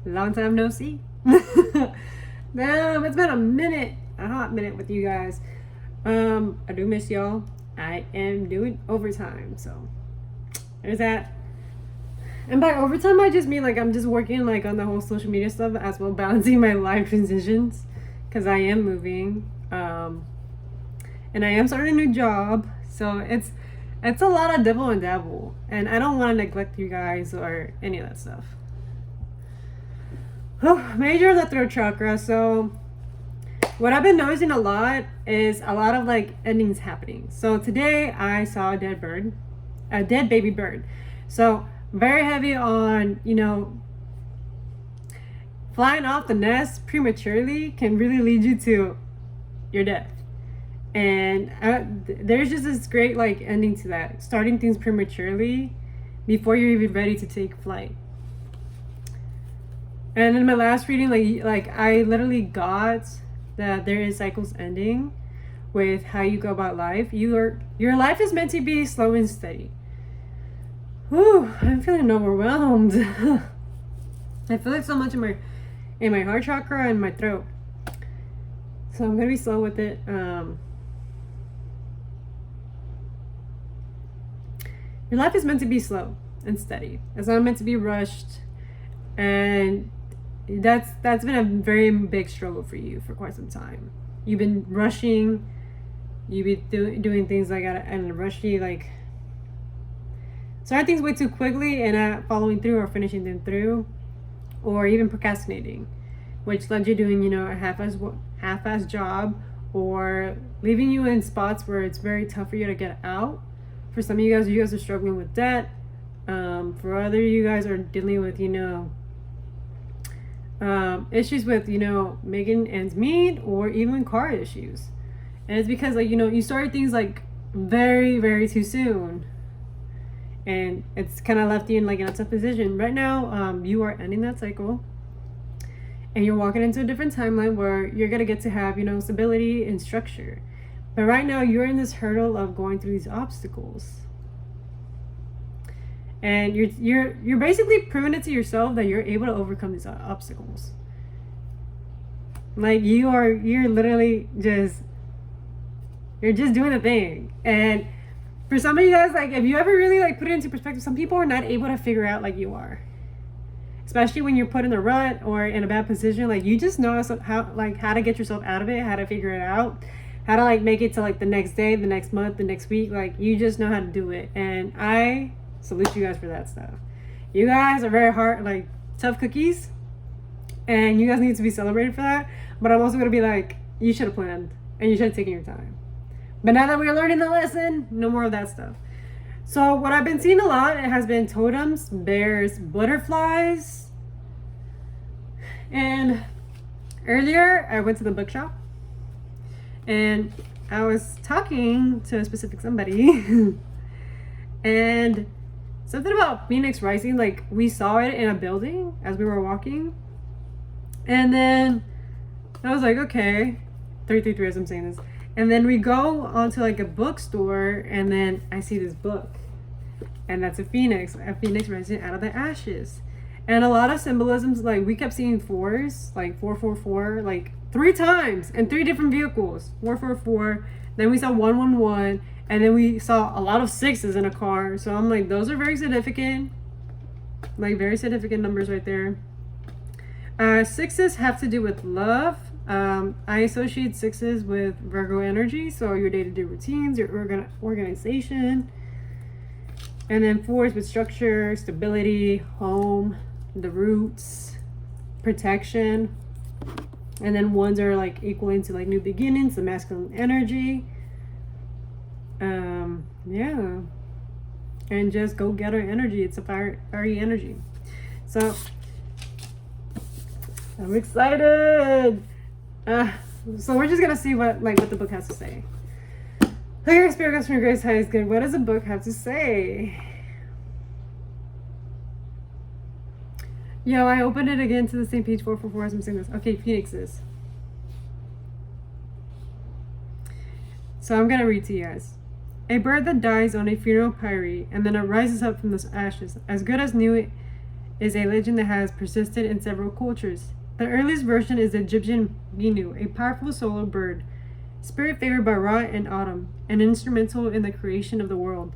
Long time no see. Damn, it's been a hot minute with you guys. I do miss y'all. I am doing overtime, so there's that. And by overtime, I just mean like I'm just working like on the whole social media stuff as well, balancing my life transitions because I am moving, and I am starting a new job. So it's a lot of dibble and dabble, and I don't want to neglect you guys or any of that stuff. Major of the throat chakra. So what I've been noticing a lot is a lot of like endings happening. So today I saw a dead baby bird. So very heavy on, flying off the nest prematurely can really lead you to your death. And there's just this great like ending to that, starting things prematurely before you're even ready to take flight. And in my last reading, like I literally got that there is cycles ending with how you go about life. Your life is meant to be slow and steady. Whew, I'm feeling overwhelmed. I feel like so much in my heart chakra and my throat. So I'm gonna be slow with it. Your life is meant to be slow and steady. It's not meant to be rushed. And that's been a very big struggle for you for quite some time. You've been rushing. You've been doing things like and rushy, like starting things way too quickly and not following through or finishing them through, or even procrastinating, which led you doing a half-ass job, or leaving you in spots where it's very tough for you to get out. For some of you guys are struggling with debt. For other you guys are dealing with issues with making ends meet, or even car issues. And it's because you started things like very, very too soon, and it's kind of left you in like in a tough position right now. You are ending that cycle, and you're walking into a different timeline where you're gonna get to have stability and structure. But right now you're in this hurdle of going through these obstacles, and you're basically proving it to yourself that you're able to overcome these obstacles. Like you're literally just doing the thing. And for some of you guys, like if you ever really like put it into perspective, some people are not able to figure out like you are, especially when you're put in a rut or in a bad position. Like you just know how to get yourself out of it, how to figure it out, how to like make it to like the next day, the next month, the next week. Like you just know how to do it. And I salute you guys for that stuff. You guys are very hard, like tough cookies, and you guys need to be celebrated for that. But I'm also gonna be like, you should have planned and you should have taken your time. But now that we're learning the lesson, no more of that stuff. So what I've been seeing a lot, it has been totems, bears, butterflies. And earlier I went to the bookshop and I was talking to a specific somebody and something about Phoenix Rising, like we saw it in a building as we were walking. And then I was like, okay, 333 as I'm saying this. And then we go onto like a bookstore, and then I see this book, and that's a phoenix rising out of the ashes. And a lot of symbolisms, like we kept seeing fours, like 444, like 3 times in 3 different vehicles. 444. Then we saw 111, and then we saw a lot of 6s in a car. So I'm like, those are very significant, like very significant numbers right there. 6s have to do with love. I associate 6s with Virgo energy, so your day-to-day routines, your organization. And then 4s with structure, stability, home, the roots, protection. And then 1s are like equaling to like new beginnings, the masculine energy. Yeah. And just go get our energy. It's a fiery energy. So I'm excited. So we're just gonna see what the book has to say. Okay, Spirit Guides from your Grace High is good. What does the book have to say? Yo, I opened it again to the same page 444 as I'm saying this. Okay, Phoenixes. So I'm gonna read to you guys. A bird that dies on a funeral pyre and then it rises up from the ashes, as good as new is a legend that has persisted in several cultures. The earliest version is the Egyptian Binu, a powerful solar bird, spirit favored by Ra and Autumn, and instrumental in the creation of the world.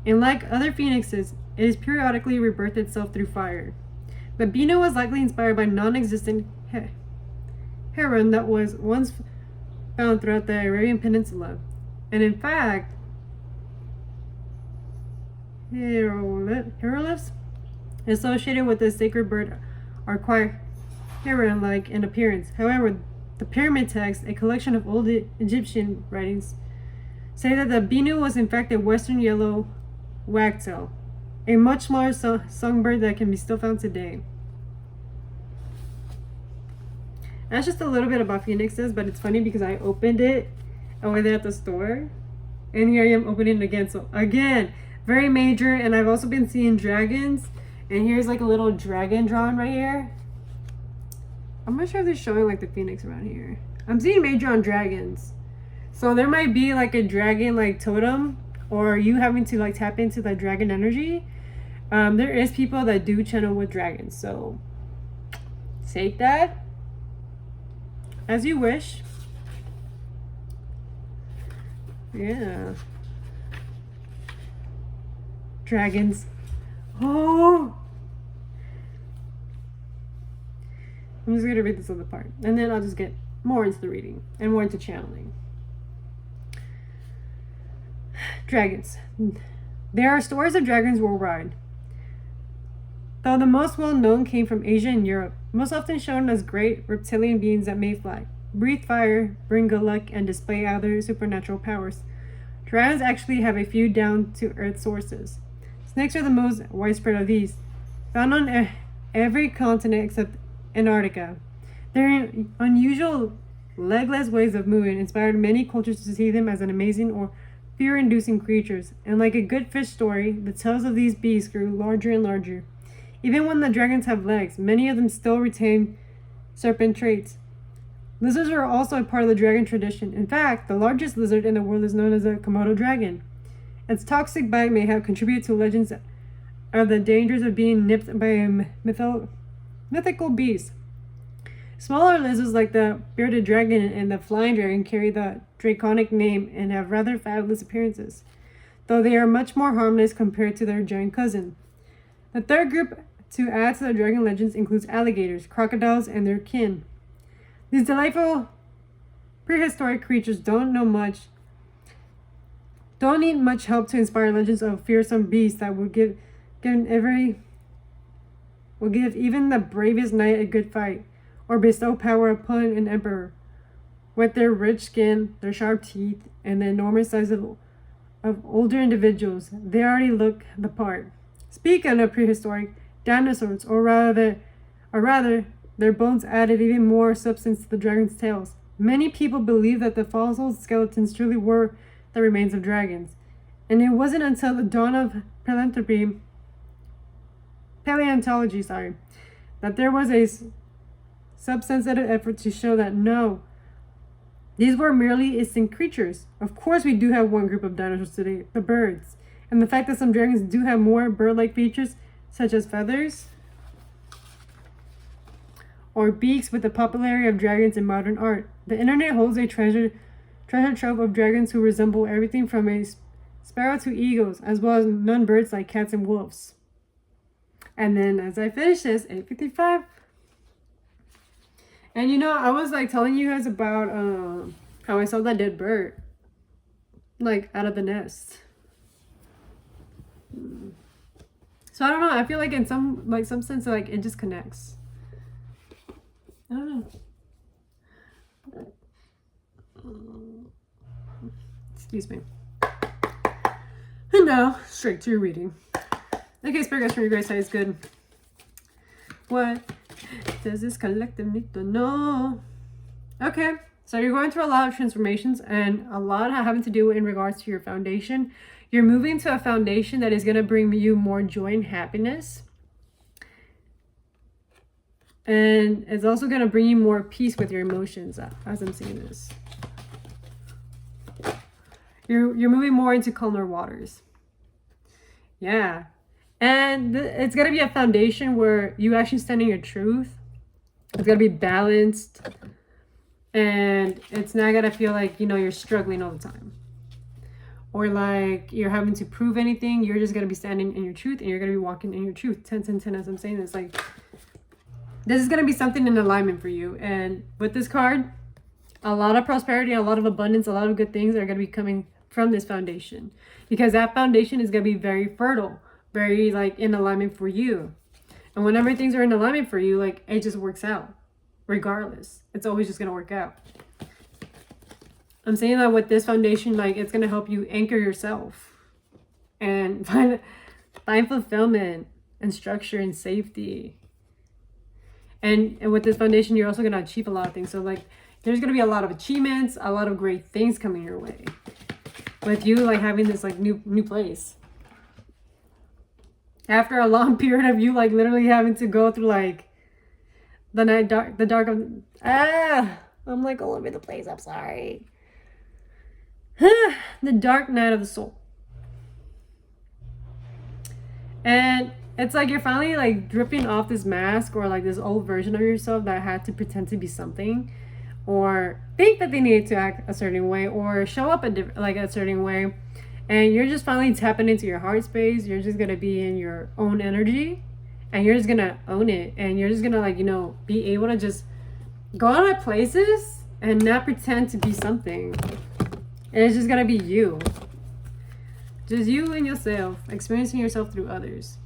And like other phoenixes, it has periodically rebirthed itself through fire. But Binu was likely inspired by non-existent heron that was once found throughout the Arabian Peninsula. And in fact, hieroglyphs associated with the sacred bird are quite heron-like in appearance. However, the pyramid text, a collection of old Egyptian writings, say that the Binu was in fact a western yellow wagtail, a much smaller songbird that can be still found today. That's just a little bit about phoenixes, but it's funny because I opened it over there at the store, and here I am opening it again. So again, very major, and I've also been seeing dragons, and here's like a little dragon drawn right here. I'm not sure if they're showing like the phoenix around here. I'm seeing major on dragons. So there might be like a dragon like totem, or you having to like tap into the dragon energy. There is people that do channel with dragons, so take that as you wish. Yeah. Dragons. Oh! I'm just going to read this other part, and then I'll just get more into the reading and more into channeling. Dragons. There are stories of dragons worldwide, though the most well-known came from Asia and Europe, most often shown as great reptilian beings that may fly, breathe fire, bring good luck, and display other supernatural powers. Dragons actually have a few down-to-earth sources. Snakes are the most widespread of these, found on every continent except Antarctica. Their unusual legless ways of moving inspired many cultures to see them as an amazing or fear-inducing creatures, and like a good fish story, the tails of these beasts grew larger and larger. Even when the dragons have legs, many of them still retain serpent traits. Lizards are also a part of the dragon tradition. In fact, the largest lizard in the world is known as a Komodo dragon. Its toxic bite may have contributed to legends of the dangers of being nipped by a mythical beast. Smaller lizards like the bearded dragon and the flying dragon carry the draconic name and have rather fabulous appearances, though they are much more harmless compared to their giant cousin. The third group to add to the dragon legends includes alligators, crocodiles, and their kin. These delightful prehistoric creatures don't need much help to inspire legends of fearsome beasts that would give even the bravest knight a good fight, or bestow power upon an emperor. With their rich skin, their sharp teeth, and the enormous size of older individuals, they already look the part. Speaking of prehistoric dinosaurs, or rather, their bones added even more substance to the dragon's tails. Many people believe that the fossil skeletons truly were the remains of dragons, and it wasn't until the dawn of paleontology, that there was a substantive effort to show that no, these were merely extinct creatures. Of course, we do have one group of dinosaurs today, the birds, and the fact that some dragons do have more bird-like features, such as feathers or beaks, with the popularity of dragons in modern art. The internet holds a treasure trove of dragons who resemble everything from a sparrow to eagles, as well as non-birds like cats and wolves. And then as I finish this, 8:55. And you know, I was like telling you guys about how I saw that dead bird, like out of the nest. So I don't know. I feel like in some sense, like it just connects. I don't know. Excuse me. And now, straight to your reading. Okay, Spirit Guides, from your guys' side is good. What does this collective need to know? Okay, so you're going through a lot of transformations, and a lot having to do in regards to your foundation. You're moving to a foundation that is going to bring you more joy and happiness. And it's also going to bring you more peace with your emotions, as I'm seeing this. You're moving more into calmer waters. Yeah. And it's going to be a foundation where you actually stand in your truth. It's going to be balanced. And it's not going to feel like, you're struggling all the time. Or like you're having to prove anything. You're just going to be standing in your truth, and you're going to be walking in your truth. 10, 10, 10, as I'm saying this. Like, this is going to be something in alignment for you. And with this card, a lot of prosperity, a lot of abundance, a lot of good things are going to be coming from this foundation. Because that foundation is going to be very fertile, very like in alignment for you. And whenever things are in alignment for you, like it just works out regardless. It's always just going to work out. I'm saying that with this foundation, like it's going to help you anchor yourself and find fulfillment and structure and safety. And with this foundation, you're also going to achieve a lot of things. So like there's going to be a lot of achievements, a lot of great things coming your way. With you like having this like new place. After a long period of you like literally having to go through like the dark of I'm like all over the place, I'm sorry. The dark night of the soul. And it's like you're finally like dripping off this mask or like this old version of yourself that had to pretend to be something, or think that they needed to act a certain way or show up a certain way. And you're just finally tapping into your heart space. You're just going to be in your own energy, and you're just going to own it. And you're just going to like, be able to just go out of places and not pretend to be something. And it's just going to be you. Just you and yourself, experiencing yourself through others.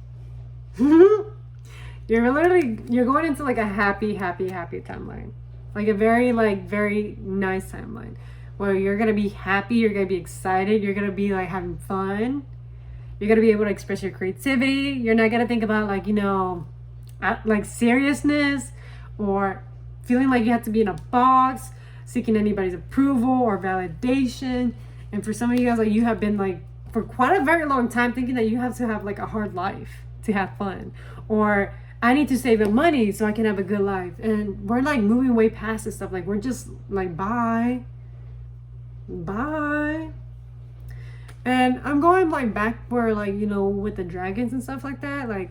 You're going into like a happy timeline. Like a very nice timeline. Where you're going to be happy, you're going to be excited, you're going to be like having fun. You're going to be able to express your creativity. You're not going to think about like, like seriousness or feeling like you have to be in a box, seeking anybody's approval or validation. And for some of you guys, like you have been like for quite a very long time thinking that you have to have like a hard life to have fun, or I need to save up money so I can have a good life. And we're like moving way past this stuff. Like we're just like bye. And I'm going like back where like with the dragons and stuff like that, like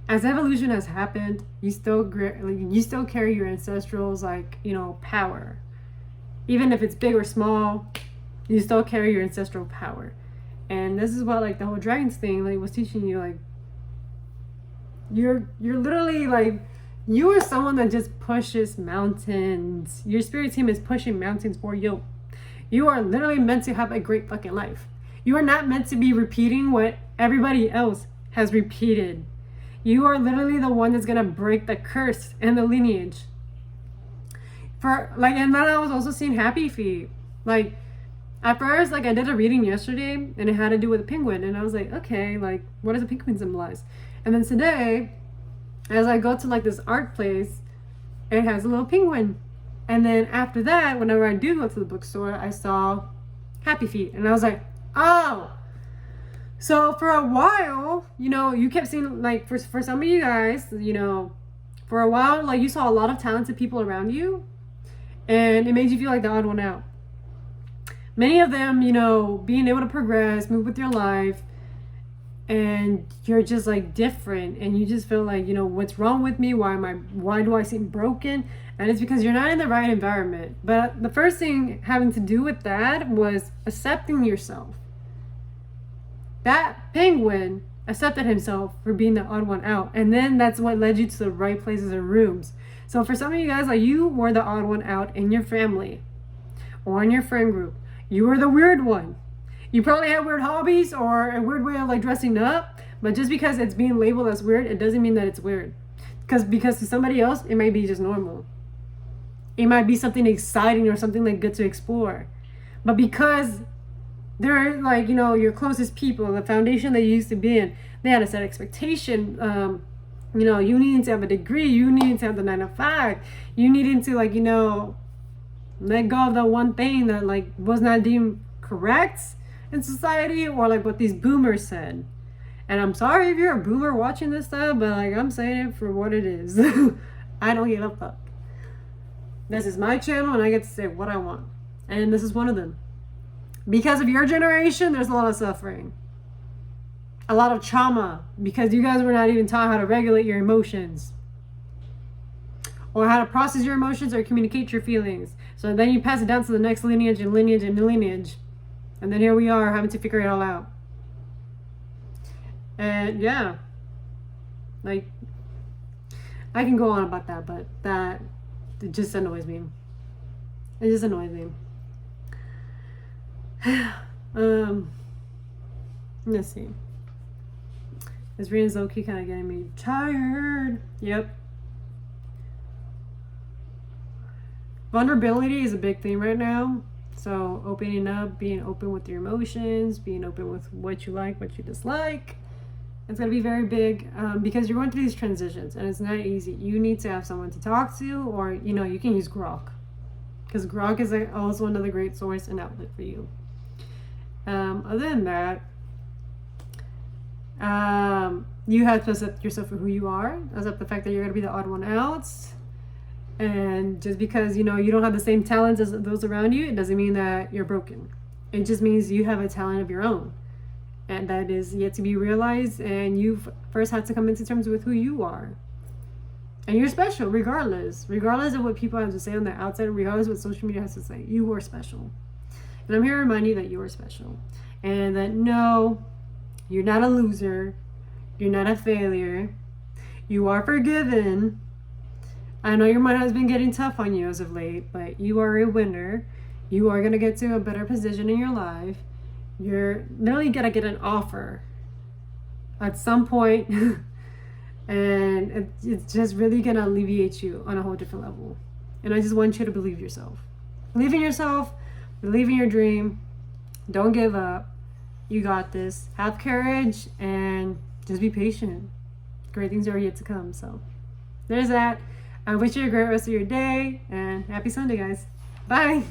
as evolution has happened, you still carry your ancestrals like power, even if it's big or small. You still carry your ancestral power. And this is what like the whole dragons thing like was teaching you. Like you're literally like, you are someone that just pushes mountains. Your spirit team is pushing mountains for you. You are literally meant to have a great fucking life. You are not meant to be repeating what everybody else has repeated. You are literally the one that's gonna break the curse and the lineage. And then I was also seeing happy feet. Like at first, like I did a reading yesterday and it had to do with a penguin, and I was like, okay, like what does a penguin symbolize? And then today, as I go to like this art place, it has a little penguin. And then after that, whenever I do go to the bookstore, I saw happy feet. And I was like, oh. So for a while, you kept seeing like for some of you guys, for a while, like you saw a lot of talented people around you, and it made you feel like the odd one out. Many of them, being able to progress, move with your life, and you're just like different, and you just feel like, what's wrong with me? Why do I seem broken? And it's because you're not in the right environment. But the first thing having to do with that was accepting yourself. That penguin accepted himself for being the odd one out, and then that's what led you to the right places and rooms. So for some of you guys, like you were the odd one out in your family or in your friend group. You were the weird one. You probably had weird hobbies or a weird way of like dressing up, but just because it's being labeled as weird, it doesn't mean that it's weird. Because to somebody else, it might be just normal. It might be something exciting or something like good to explore. But because they're like, your closest people, the foundation that you used to be in, they had a set expectation. You needed to have a degree, you needed to have the 9 to 5, you needed to like, let go of the one thing that like was not deemed correct in society, or like what these boomers said. And I'm sorry if you're a boomer watching this stuff, but like I'm saying it for what it is. I don't give a fuck. This is my channel and I get to say what I want. And this is one of them. Because of your generation, there's a lot of suffering. a lot of trauma because you guys were not even taught how to regulate your emotions or how to process your emotions or communicate your feelings. So then you pass it down to the next lineage and lineage and lineage. And then here we are having to figure it all out. And yeah, like, I can go on about that, but it just annoys me. It just annoys me. Let's see. This reading is low-key kind of getting me tired. Yep. Vulnerability is a big thing right now. So opening up, being open with your emotions, being open with what you like, what you dislike. It's going to be very big because you're going through these transitions and it's not easy. You need to have someone to talk to, or, you know, you can use grok. Because grok is also another great source and outlet for you. Other than that, you have to accept yourself for who you are. Accept the fact that you're going to be the odd one out. And just because, you know, you don't have the same talents as those around you, it doesn't mean that you're broken. It just means you have a talent of your own. And that is yet to be realized. And you've first had to come into terms with who you are. And you're special regardless. Regardless of what people have to say on the outside, regardless of what social media has to say, you are special. And I'm here to remind you that you are special. And that no, you're not a loser. You're not a failure. You are forgiven. I know your mind has been getting tough on you as of late, but you are a winner. You are going to get to a better position in your life. You're literally going to get an offer at some point, and it's just really going to alleviate you on a whole different level. And I just want you to believe yourself. Believe in yourself. Believe in your dream. Don't give up. You got this. Have courage and just be patient. Great things are yet to come. So there's that. I wish you a great rest of your day and happy Sunday, guys. Bye.